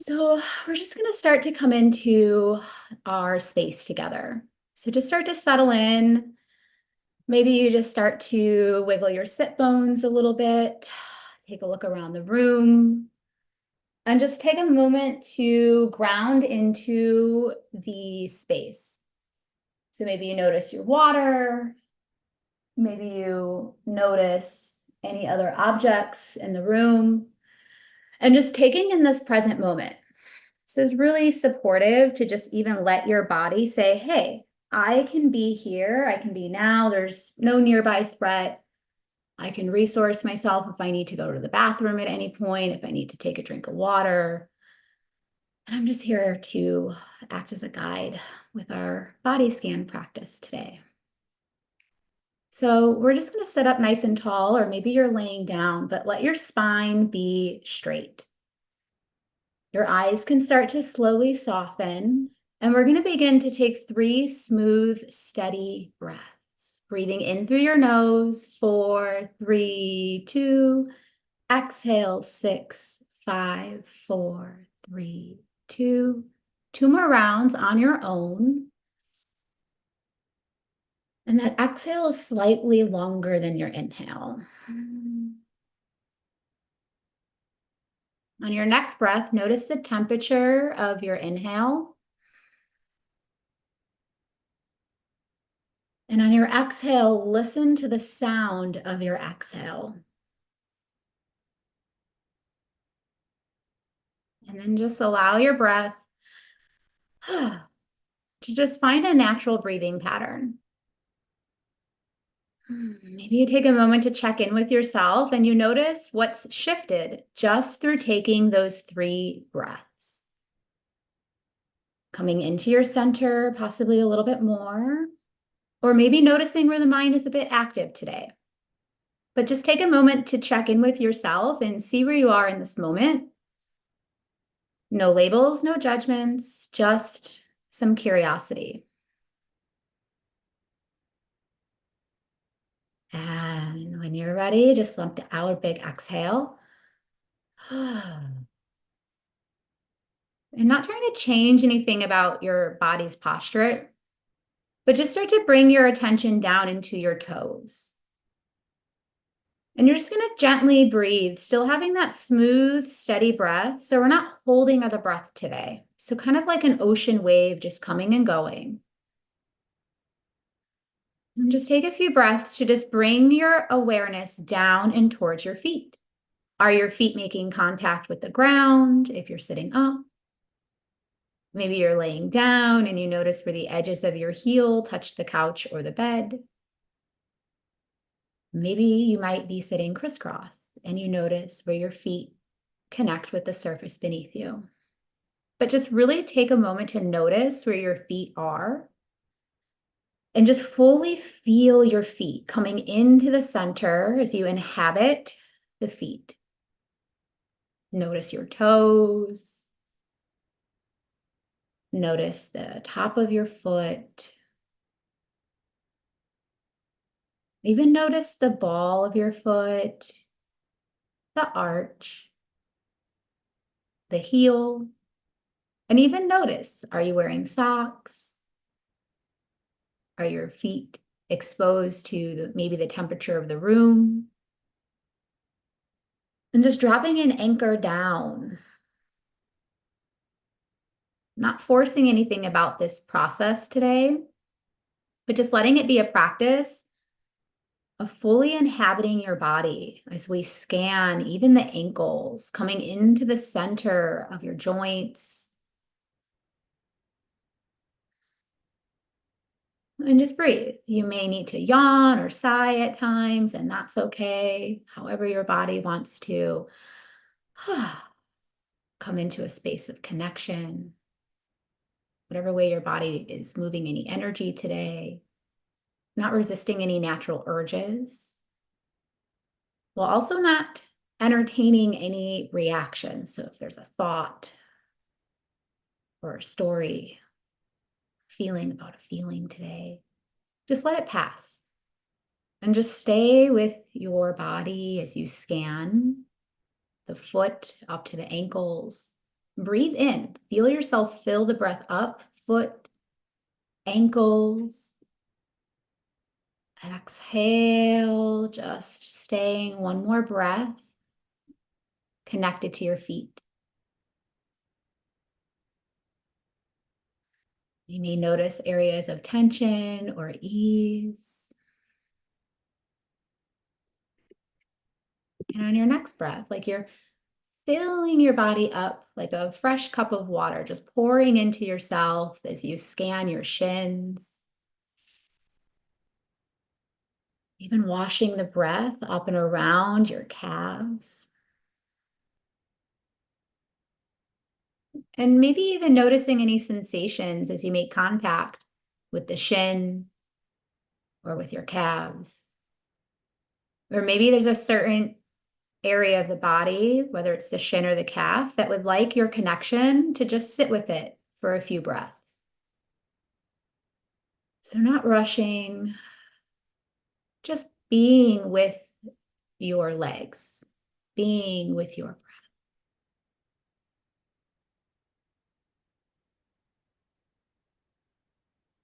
So we're just going to start to come into our space together. So just start to settle in. Maybe you just start to wiggle your sit bones a little bit, take a look around the room, and just take a moment to ground into the space. So maybe you notice your water, maybe you notice any other objects in the room, and just taking in this present moment. This is really supportive to just even let your body say, hey, I can be here. I can be now. There's no nearby threat. I can resource myself if I need to go to the bathroom at any point, if I need to take a drink of water. And I'm just here to act as a guide with our body scan practice today. So we're just going to sit up nice and tall, or maybe you're laying down, but let your spine be straight. Your eyes can start to slowly soften, and we're going to begin to take 3 smooth, steady breaths. Breathing in through your nose, 4, 3, 2. Exhale, 6, 5, 4, 3, 2. 2 more rounds on your own. And that exhale is slightly longer than your inhale. On your next breath, notice the temperature of your inhale. And on your exhale, listen to the sound of your exhale. And then just allow your breath to just find a natural breathing pattern. Maybe you take a moment to check in with yourself and you notice what's shifted just through taking those 3 breaths. Coming into your center, possibly a little bit more, or maybe noticing where the mind is a bit active today. But just take a moment to check in with yourself and see where you are in this moment. No labels, no judgments, just some curiosity. And when you're ready, just let out a big exhale. And not trying to change anything about your body's posture, but just start to bring your attention down into your toes. And you're just going to gently breathe, still having that smooth, steady breath. So we're not holding the breath today. So kind of like an ocean wave just coming and going. And just take a few breaths to just bring your awareness down and towards your feet. Are your feet making contact with the ground if you're sitting up? Maybe you're laying down and you notice where the edges of your heel touch the couch or the bed. Maybe you might be sitting crisscross and you notice where your feet connect with the surface beneath you. But just really take a moment to notice where your feet are and just fully feel your feet coming into the center as you inhabit the feet. Notice your toes. Notice the top of your foot. Even notice the ball of your foot, the arch, the heel, and even notice, are you wearing socks? Are your feet exposed to maybe the temperature of the room? And just dropping an anchor down. Not forcing anything about this process today, but just letting it be a practice of fully inhabiting your body as we scan even the ankles, coming into the center of your joints. And just breathe. You may need to yawn or sigh at times, and that's okay. However your body wants to come into a space of connection. Whatever way your body is moving any energy today. Not resisting any natural urges, while also not entertaining any reactions. So if there's a thought or a story, feeling about a feeling today, just let it pass. And just stay with your body as you scan the foot up to the ankles, Breathe in. Feel yourself fill the breath up, foot, ankles. And exhale, just staying one more breath connected to your feet. You may notice areas of tension or ease. And on your next breath, like you're filling your body up like a fresh cup of water, just pouring into yourself as you scan your shins, even washing the breath up and around your calves. And maybe even noticing any sensations as you make contact with the shin or with your calves. Or maybe there's a certain area of the body, whether it's the shin or the calf, that would like your connection to just sit with it for a few breaths. So, not rushing, just being with your legs, being with your breath.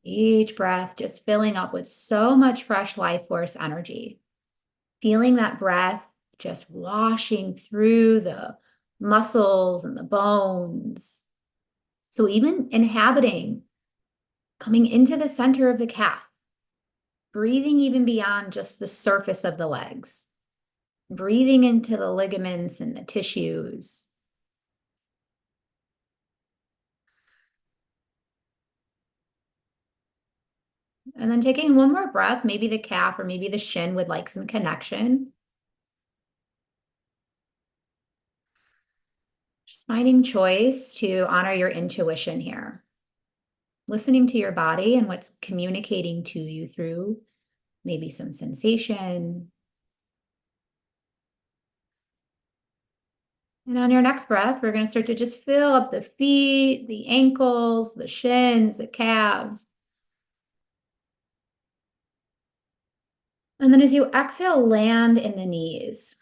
Each breath just filling up with so much fresh life force energy. Feeling that breath just washing through the muscles and the bones. So even inhabiting, coming into the center of the calf, breathing even beyond just the surface of the legs, breathing into the ligaments and the tissues. And then taking one more breath, maybe the calf or maybe the shin would like some connection. Just finding choice to honor your intuition here. Listening to your body and what's communicating to you through maybe some sensation. And on your next breath, we're going to start to just fill up the feet, the ankles, the shins, the calves. And then as you exhale, land in the knees.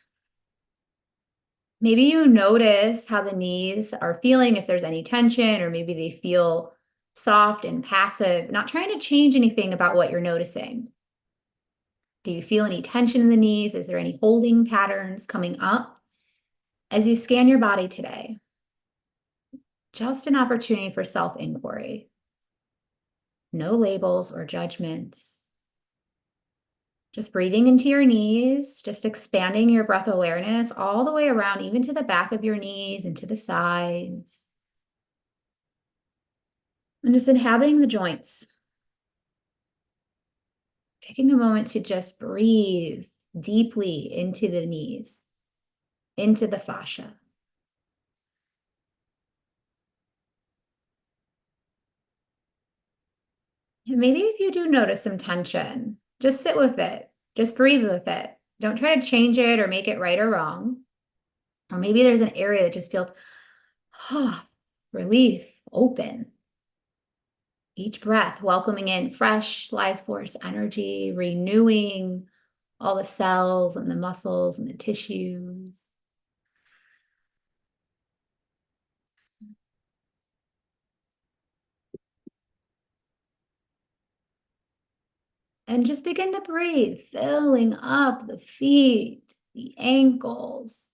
Maybe you notice how the knees are feeling, if there's any tension, or maybe they feel soft and passive, not trying to change anything about what you're noticing. Do you feel any tension in the knees? Is there any holding patterns coming up? As you scan your body today, just an opportunity for self-inquiry. No labels or judgments. Just breathing into your knees, just expanding your breath awareness all the way around, even to the back of your knees and to the sides. And just inhabiting the joints. Taking a moment to just breathe deeply into the knees, into the fascia. And maybe if you do notice some tension, just sit with it. Just breathe with it. Don't try to change it or make it right or wrong. Or maybe there's an area that just feels relief, open. Each breath, welcoming in fresh life force energy, renewing all the cells and the muscles and the tissues. And just begin to breathe, filling up the feet, the ankles,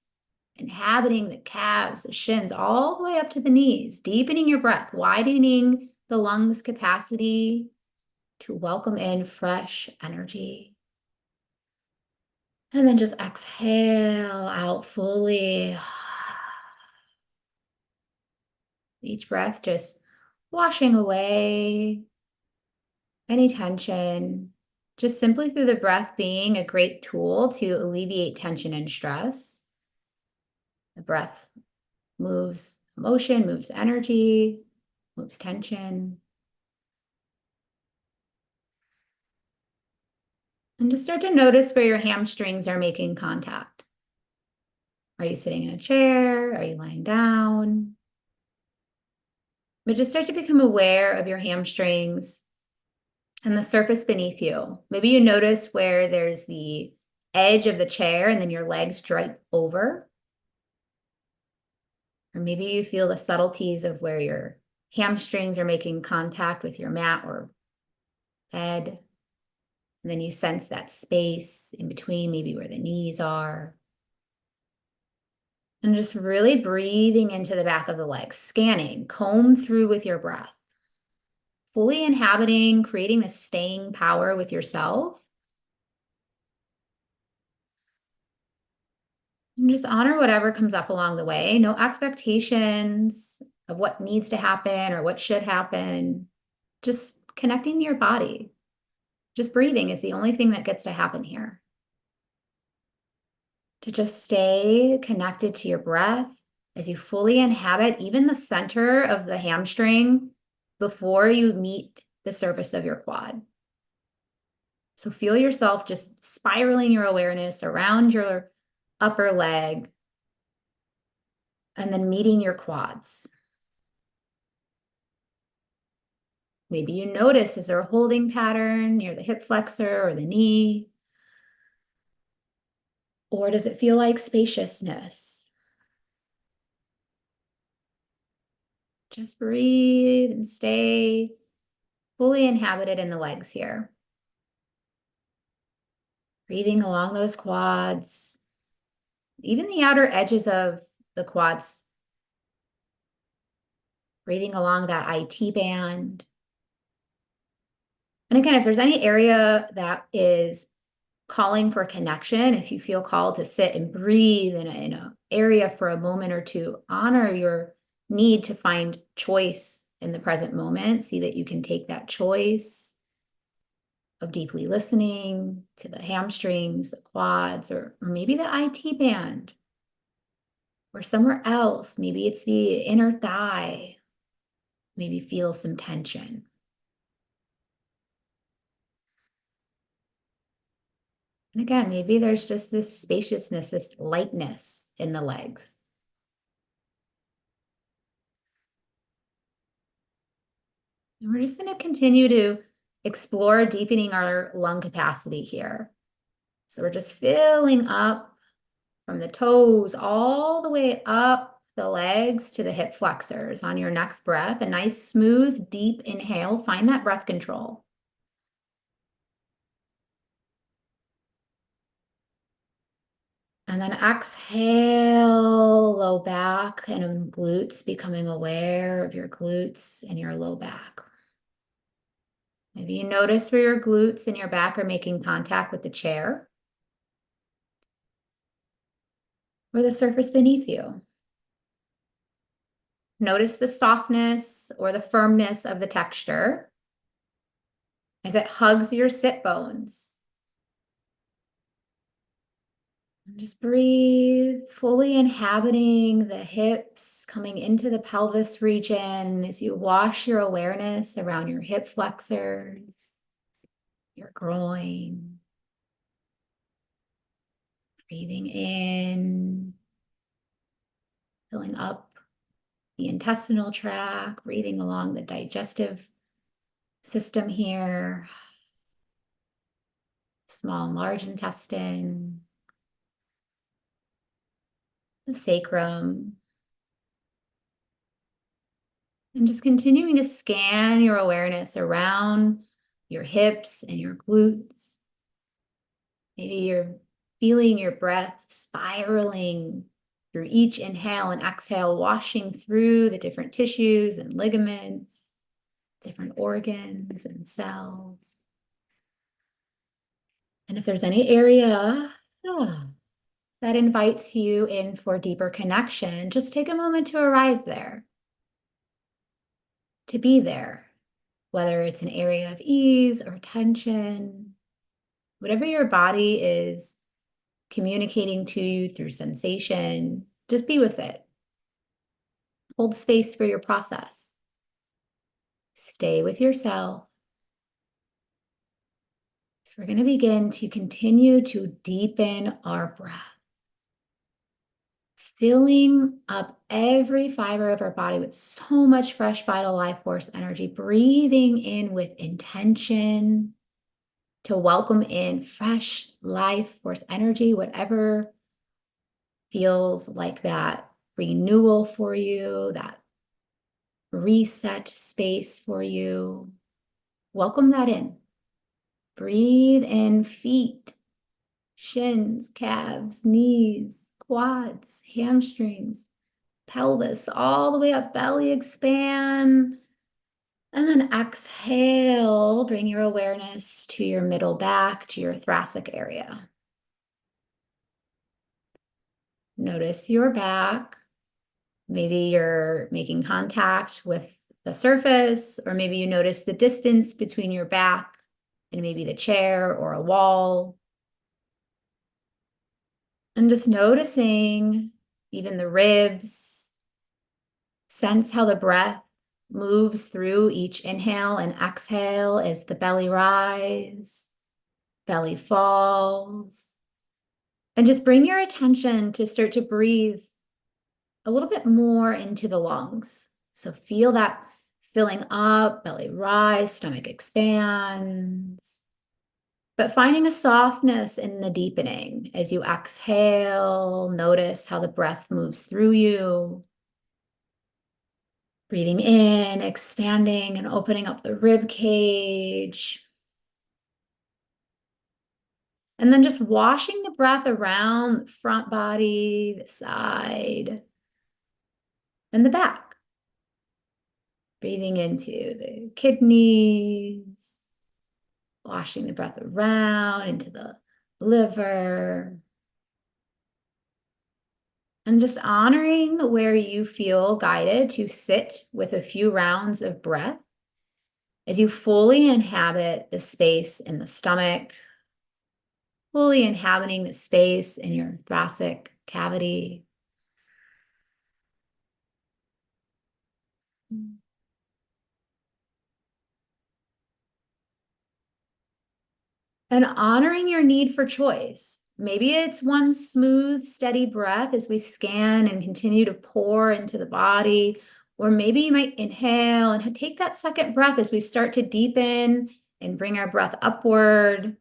inhabiting the calves, the shins, all the way up to the knees, deepening your breath, widening the lungs capacity to welcome in fresh energy. And then just exhale out fully. Each breath just washing away any tension, just simply through the breath being a great tool to alleviate tension and stress. The breath moves emotion, moves energy, moves tension. And just start to notice where your hamstrings are making contact. Are you sitting in a chair? Are you lying down? But just start to become aware of your hamstrings and the surface beneath you. Maybe you notice where there's the edge of the chair and then your legs drape over. Or maybe you feel the subtleties of where your hamstrings are making contact with your mat or bed. And then you sense that space in between, maybe where the knees are. And just really breathing into the back of the legs, scanning, comb through with your breath, fully inhabiting, creating this staying power with yourself. And just honor whatever comes up along the way. No expectations of what needs to happen or what should happen. Just connecting to your body. Just breathing is the only thing that gets to happen here. To just stay connected to your breath as you fully inhabit even the center of the hamstring before you meet the surface of your quad. So feel yourself just spiraling your awareness around your upper leg and then meeting your quads. Maybe you notice, is there a holding pattern near the hip flexor or the knee? Or does it feel like spaciousness? Just breathe and stay fully inhabited in the legs here. Breathing along those quads, even the outer edges of the quads. Breathing along that IT band. And again, if there's any area that is calling for connection, if you feel called to sit and breathe in a area for a moment or two, honor your need to find choice in the present moment. See that you can take that choice of deeply listening to the hamstrings, the quads, or maybe the IT band, or somewhere else. Maybe it's the inner thigh. Maybe feel some tension. And again, maybe there's just this spaciousness, this lightness in the legs. And we're just going to continue to explore deepening our lung capacity here. So we're just filling up from the toes all the way up the legs to the hip flexors. On your next breath, a nice, smooth, deep inhale. Find that breath control. And then exhale, low back and glutes, becoming aware of your glutes and your low back. Maybe you notice where your glutes and your back are making contact with the chair or the surface beneath you. Notice the softness or the firmness of the texture as it hugs your sit bones. And just breathe, fully inhabiting the hips, coming into the pelvis region as you wash your awareness around your hip flexors, your groin. Breathing in, filling up the intestinal tract, breathing along the digestive system here, small and large intestine, the sacrum, and just continuing to scan your awareness around your hips and your glutes. Maybe you're feeling your breath spiraling through each inhale and exhale, washing through the different tissues and ligaments, different organs and cells. And if there's any area that invites you in for deeper connection, just take a moment to arrive there, to be there, whether it's an area of ease or tension, whatever your body is communicating to you through sensation, just be with it. Hold space for your process. Stay with yourself. So we're going to begin to continue to deepen our breath, filling up every fiber of our body with so much fresh, vital life force energy, breathing in with intention to welcome in fresh life force energy, whatever feels like that renewal for you, that reset space for you. Welcome that in. Breathe in feet, shins, calves, knees, quads, hamstrings, pelvis, all the way up, belly expand. And then exhale, bring your awareness to your middle back, to your thoracic area. Notice your back. Maybe you're making contact with the surface, or maybe you notice the distance between your back and maybe the chair or a wall. And just noticing even the ribs. Sense how the breath moves through each inhale and exhale as the belly rises, belly falls. And just bring your attention to start to breathe a little bit more into the lungs. So feel that filling up, belly rise, stomach expands. But finding a softness in the deepening as you exhale, notice how the breath moves through you. Breathing in, expanding and opening up the rib cage. And then just washing the breath around the front body, the side, and the back. Breathing into the kidneys, washing the breath around into the liver. And just honoring where you feel guided to sit with a few rounds of breath as you fully inhabit the space in the stomach, fully inhabiting the space in your thoracic cavity. And honoring your need for choice. Maybe it's one smooth, steady breath as we scan and continue to pour into the body. Or maybe you might inhale and take that second breath as we start to deepen and bring our breath upward.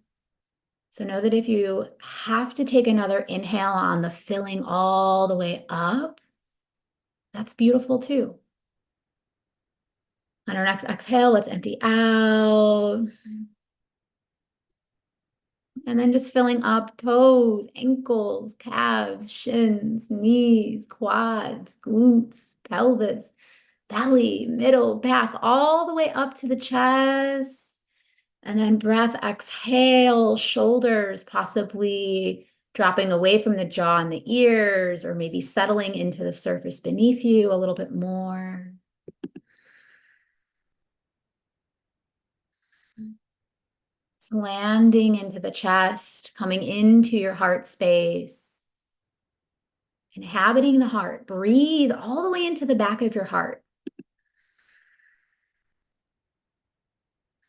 So know that if you have to take another inhale on the filling all the way up, that's beautiful too. On our next exhale, let's empty out. And then just filling up toes, ankles, calves, shins, knees, quads, glutes, pelvis, belly, middle, back, all the way up to the chest. And then breath, exhale, shoulders possibly dropping away from the jaw and the ears, or maybe settling into the surface beneath you a little bit more. Landing into the chest, coming into your heart space, inhabiting the heart. Breathe all the way into the back of your heart.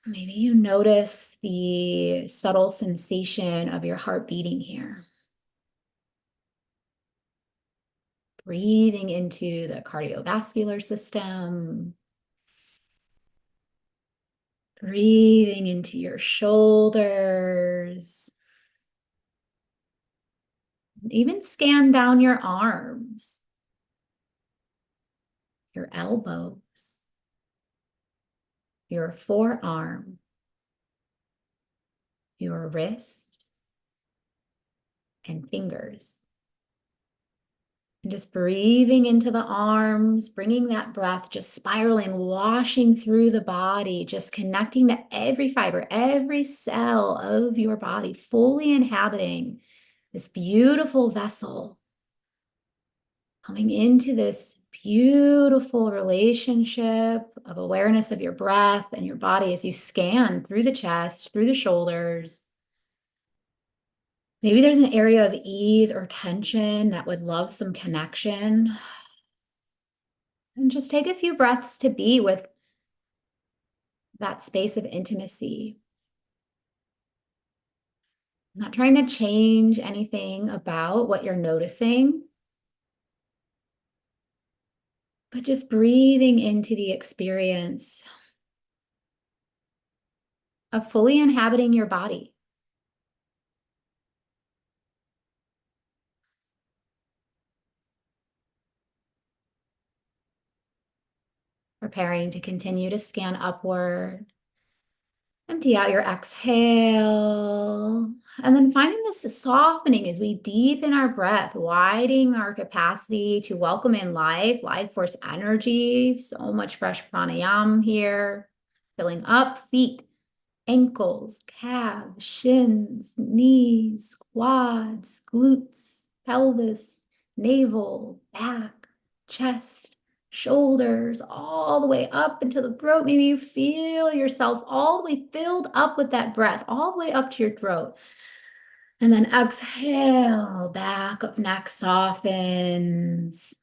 Maybe you notice the subtle sensation of your heart beating here. Breathing into the cardiovascular system. Breathing into your shoulders. Even scan down your arms, your elbows, your forearm, your wrist, and fingers. And just breathing into the arms, bringing that breath, just spiraling, washing through the body, just connecting to every fiber, every cell of your body, fully inhabiting this beautiful vessel, coming into this beautiful relationship of awareness of your breath and your body as you scan through the chest, through the shoulders. Maybe there's an area of ease or tension that would love some connection. And just take a few breaths to be with that space of intimacy. Not trying to change anything about what you're noticing, but just breathing into the experience of fully inhabiting your body. Preparing to continue to scan upward. Empty out your exhale. And then finding this softening as we deepen our breath, widening our capacity to welcome in life force energy. So much fresh pranayama here. Filling up feet, ankles, calves, shins, knees, quads, glutes, pelvis, navel, back, chest, shoulders, all the way up into the throat. Maybe you feel yourself all the way filled up with that breath, all the way up to your throat. And then exhale, back of neck softens.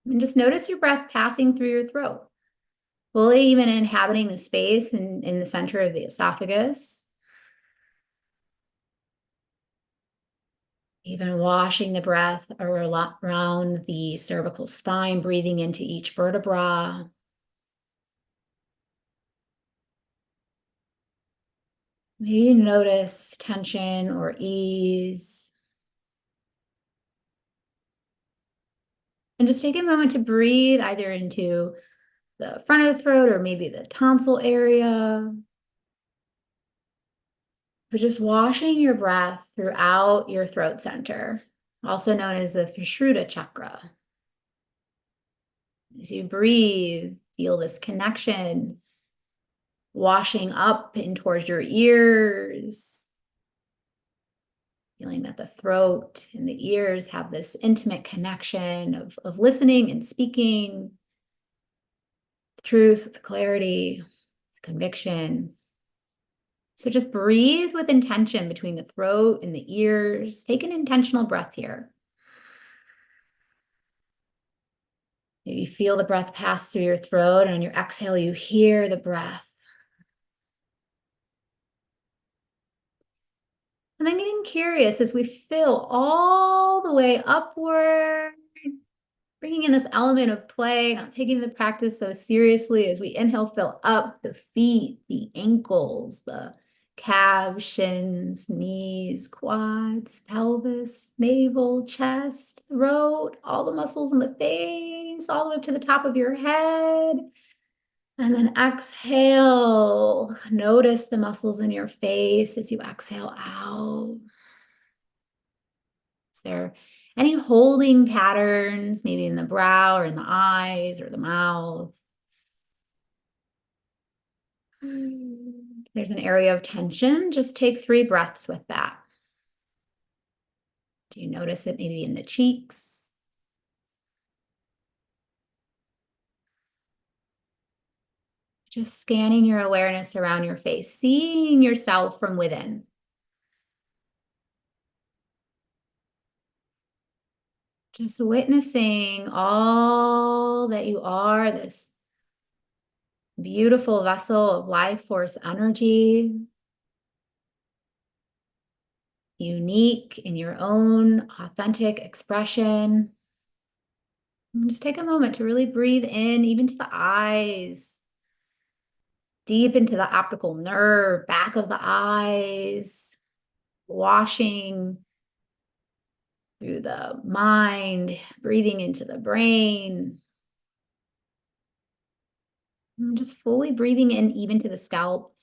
And just notice your breath passing through your throat, fully even inhabiting the space in the center of the esophagus. Even washing the breath around the cervical spine, breathing into each vertebra. Maybe you notice tension or ease. And just take a moment to breathe either into the front of the throat or maybe the tonsil area. But just washing your breath throughout your throat center, also known as the Sushruta chakra. As you breathe, feel this connection washing up and towards your ears. Feeling that the throat and the ears have this intimate connection of listening and speaking, truth, with clarity, with conviction. So just breathe with intention between the throat and the ears. Take an intentional breath here. Maybe feel the breath pass through your throat, and on your exhale, you hear the breath. And then getting curious as we fill all the way upward, bringing in this element of play, not taking the practice so seriously as we inhale, fill up the feet, the ankles, the calves, shins, knees, quads, pelvis, navel, chest, throat, all the muscles in the face, all the way up to the top of your head. And then exhale. Notice the muscles in your face as you exhale out. Is there any holding patterns, maybe in the brow or in the eyes or the mouth? If there's an area of tension, just take 3 breaths with that. Do you notice it maybe in the cheeks? Just scanning your awareness around your face, seeing yourself from within. Just witnessing all that you are, this beautiful vessel of life force energy, unique in your own authentic expression. And just take a moment to really breathe in, even to the eyes, deep into the optical nerve, back of the eyes, washing through the mind, breathing into the brain. And just fully breathing in even to the scalp,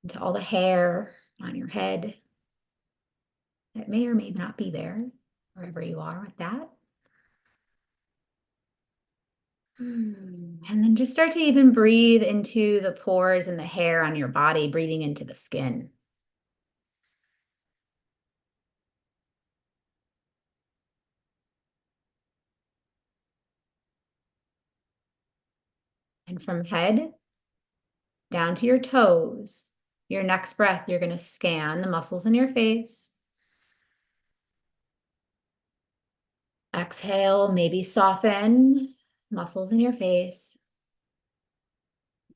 into all the hair on your head that may or may not be there, wherever you are with that. And then just start to even breathe into the pores and the hair on your body, breathing into the skin. And from head down to your toes, your next breath, you're going to scan the muscles in your face. Exhale, maybe soften muscles in your face.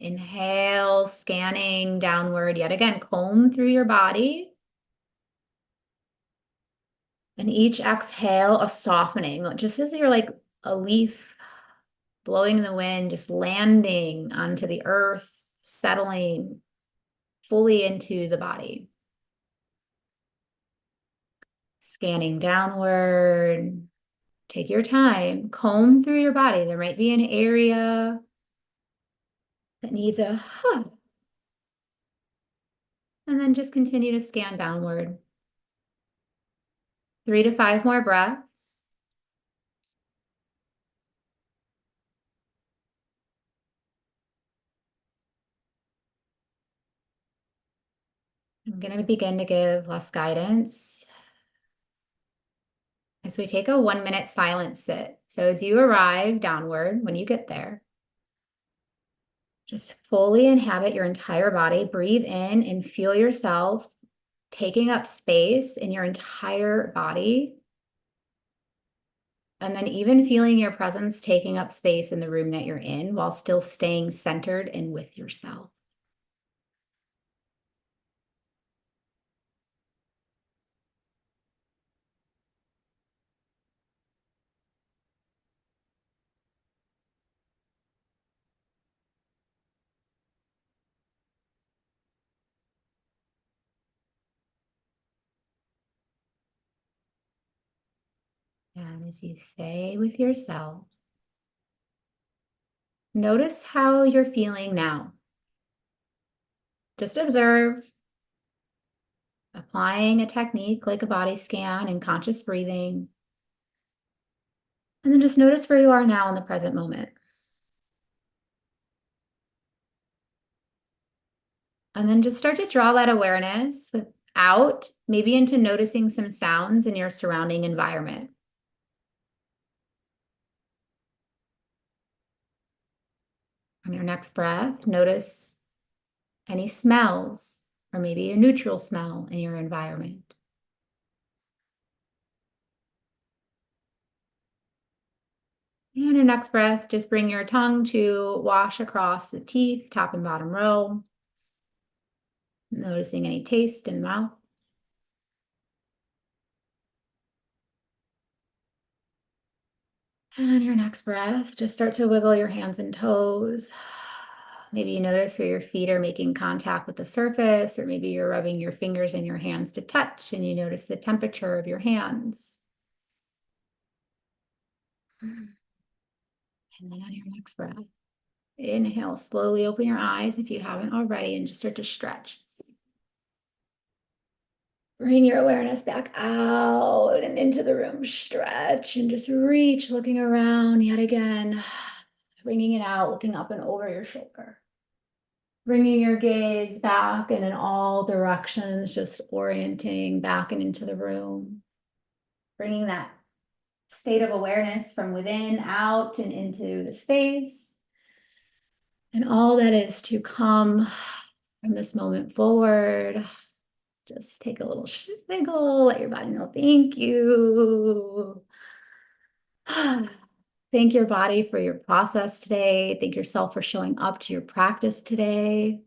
Inhale, scanning downward. Yet again, comb through your body. And each exhale, a softening, just as you're like a leaf blowing in the wind, just landing onto the earth, settling fully into the body. Scanning downward, Take your time, comb through your body. There might be an area that needs a huh, and then just continue to scan downward. 3 to 5 more breaths. I'm going to begin to give less guidance as we take a 1-minute silent sit. So as you arrive downward, when you get there, just fully inhabit your entire body. Breathe in and feel yourself taking up space in your entire body. And then even feeling your presence taking up space in the room that you're in while still staying centered and with yourself. And as you stay with yourself, notice how you're feeling now. Just observe, applying a technique like a body scan and conscious breathing. And then just notice where you are now in the present moment. And then just start to draw that awareness out, maybe into noticing some sounds in your surrounding environment. On your next breath, notice any smells or maybe a neutral smell in your environment. And on your next breath, just bring your tongue to wash across the teeth, top and bottom row, noticing any taste in the mouth. And on your next breath, just start to wiggle your hands and toes. Maybe you notice where your feet are making contact with the surface, or maybe you're rubbing your fingers and your hands to touch and you notice the temperature of your hands. And then on your next breath, inhale, slowly open your eyes if you haven't already and just start to stretch. Bring your awareness back out and into the room. Stretch and just reach, looking around yet again. Bringing it out, looking up and over your shoulder. Bringing your gaze back and in all directions, just orienting back and into the room. Bringing that state of awareness from within out and into the space. And all that is to come from this moment forward. Just take a little wiggle, let your body know thank you. Thank your body for your process today. Thank yourself for showing up to your practice today.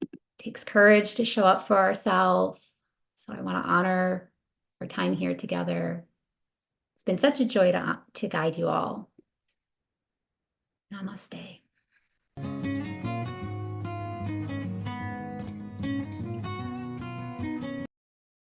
It takes courage to show up for ourselves. So I want to honor our time here together. It's been such a joy to guide you all. Namaste.